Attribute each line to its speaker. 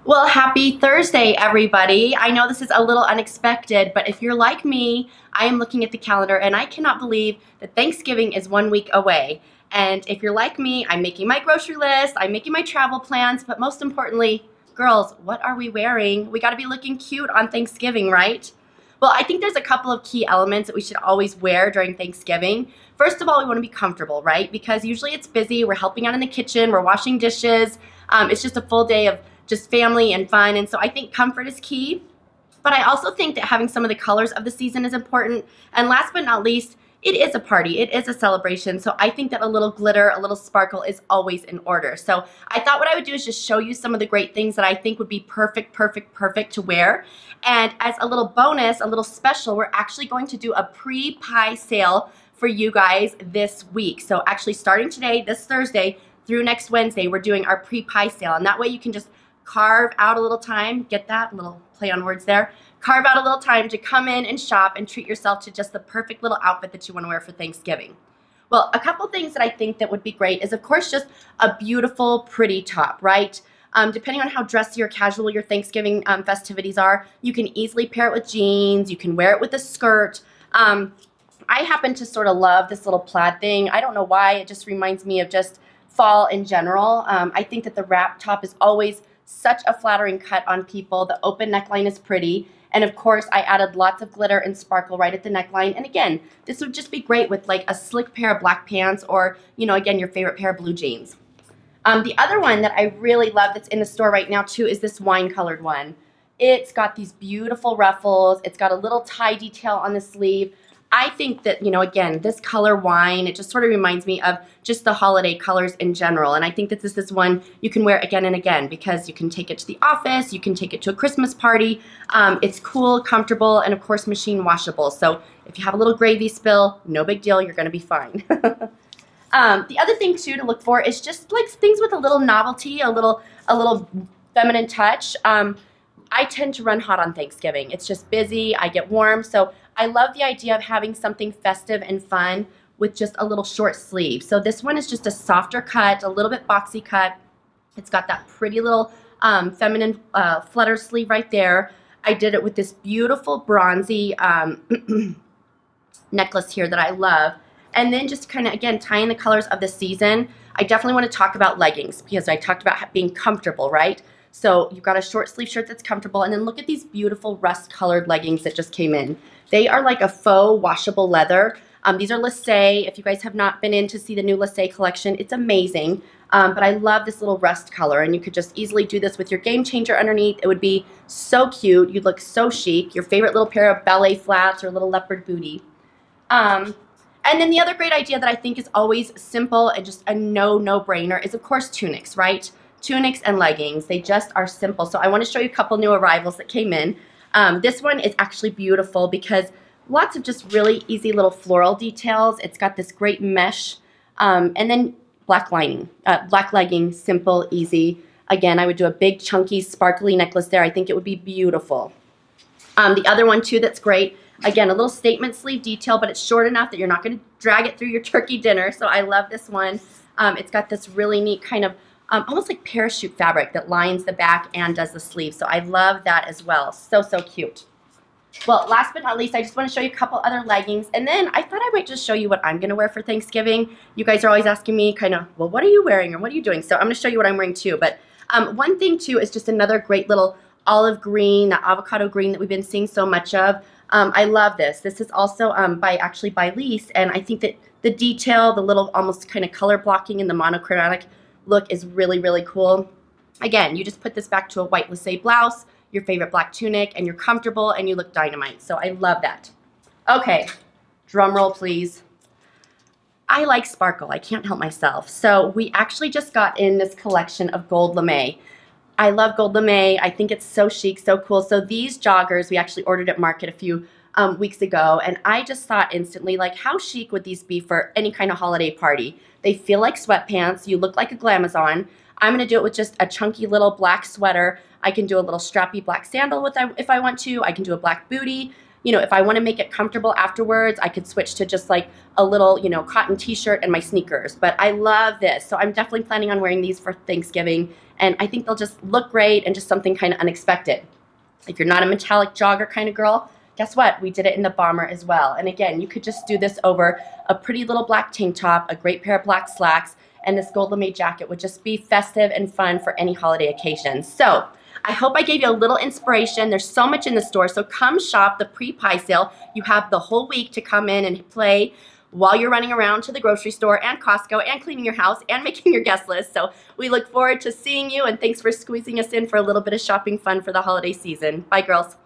Speaker 1: Well, happy Thursday, everybody. I know this is a little unexpected, but if you're like me, I am looking at the calendar and I cannot believe that Thanksgiving is 1 week away. And if you're like me, I'm making my grocery list, I'm making my travel plans, but most importantly, girls, what are we wearing? We gotta be looking cute on Thanksgiving, right? Well, I think there's a couple of key elements that we should always wear during Thanksgiving. First of all, we want to be comfortable, right? Because usually it's busy, we're helping out in the kitchen, we're washing dishes, it's just a full day of just family and fun, and so I think comfort is key. But I also think that having some of the colors of the season is important, and last but not least, it is a party, it is a celebration, so I think that a little glitter, a little sparkle is always in order. So I thought what I would do is just show you some of the great things that I think would be perfect to wear. And as a little bonus, a little special, we're actually going to do a pre-pie sale for you guys this week. So actually starting today, this Thursday, through next Wednesday, we're doing our pre-pie sale, and that way you can just carve out a little time, get that little play on words there, carve out a little time to come in and shop and treat yourself to just the perfect little outfit that you want to wear for Thanksgiving. Well, a couple things that I think that would be great is, of course, just a beautiful, pretty top, right? Depending on how dressy or casual your Thanksgiving festivities are, you can easily pair it with jeans, you can wear it with a skirt. I happen to sort of love this little plaid thing. I don't know why, it just reminds me of just fall in general. I think that the wrap top is always such a flattering cut on people. The open neckline is pretty. And of course, I added lots of glitter and sparkle right at the neckline. And again, this would just be great with like a slick pair of black pants or, you know, again, your favorite pair of blue jeans. The other one that I really love that's in the store right now too is this wine colored one. It's got these beautiful ruffles. It's got a little tie detail on the sleeve. I think that, you know, again, this color wine, it just sort of reminds me of just the holiday colors in general. And I think that this is one you can wear again and again because you can take it to the office, you can take it to a Christmas party. It's cool, comfortable, and of course machine washable. So if you have a little gravy spill, no big deal, you're gonna be fine. The other thing too to look for is just like things with a little novelty, a little feminine touch. I tend to run hot on Thanksgiving. It's just busy, I get warm, so I love the idea of having something festive and fun with just a little short sleeve. So this one is just a softer cut, a little bit boxy cut. It's got that pretty little feminine flutter sleeve right there. I did it with this beautiful bronzy necklace here that I love. And then just kind of, again, tying the colors of the season, I definitely want to talk about leggings because I talked about being comfortable, right? So you've got a short sleeve shirt that's comfortable, and then look at these beautiful rust colored leggings that just came in. They are like a faux washable leather. These are Lyssé. If you guys have not been in to see the new Lyssé collection, it's amazing. But I love this little rust color, and you could just easily do this with your game changer underneath. It would be so cute. You'd look so chic. Your favorite little pair of ballet flats or a little leopard booty. And then the other great idea that I think is always simple and just a no-brainer is, of course, tunics, right? Tunics and leggings. They just are simple. So I want to show you a couple new arrivals that came in. This one is actually beautiful because lots of just really easy little floral details. It's got this great mesh and then black lining, black legging, simple, easy. Again, I would do a big chunky sparkly necklace there. I think it would be beautiful. The other one too that's great, again, a little statement sleeve detail, but it's short enough that you're not going to drag it through your turkey dinner. So I love this one. It's got this really neat kind of almost like parachute fabric that lines the back and does the sleeve. So I love that as well. So cute. Well, last but not least, I just want to show you a couple other leggings. And then I thought I might just show you what I'm going to wear for Thanksgiving. You guys are always asking me kind of, well, what are you wearing or what are you doing? So I'm going to show you what I'm wearing too. But one thing too is just another great little olive green, that avocado green that we've been seeing so much of. I love this. This is also by Lyssé, and I think that the detail, the little almost kind of color blocking in the monochromatic look is really cool. Again, you just put this back to a white Lyssé blouse, your favorite black tunic, and you're comfortable and you look dynamite. So I love that. Okay, drum roll please. I like sparkle, I can't help myself. So we actually just got in this collection of gold lame. I love gold lame. I think it's so chic, so cool. So these joggers we actually ordered at Market a few weeks ago, and I just thought instantly, like, how chic would these be for any kind of holiday party? They feel like sweatpants. You look like a glamazon. I'm going to do it with just a chunky little black sweater. I can do a little strappy black sandal with if I want to. I can do a black booty. you know, if I want to make it comfortable afterwards, I could switch to just like a little, you know, cotton t-shirt and my sneakers. But I love this. So I'm definitely planning on wearing these for Thanksgiving. And I think they'll just look great and just something kind of unexpected. If you're not a metallic jogger kind of girl, guess what? We did it in the bomber as well. And again, you could just do this over a pretty little black tank top, a great pair of black slacks, and this gold lame jacket would just be festive and fun for any holiday occasion. So I hope I gave you a little inspiration. There's so much in the store, so come shop the pre-pie sale. You have the whole week to come in and play while you're running around to the grocery store and Costco and cleaning your house and making your guest list. So we look forward to seeing you, and thanks for squeezing us in for a little bit of shopping fun for the holiday season. Bye, girls.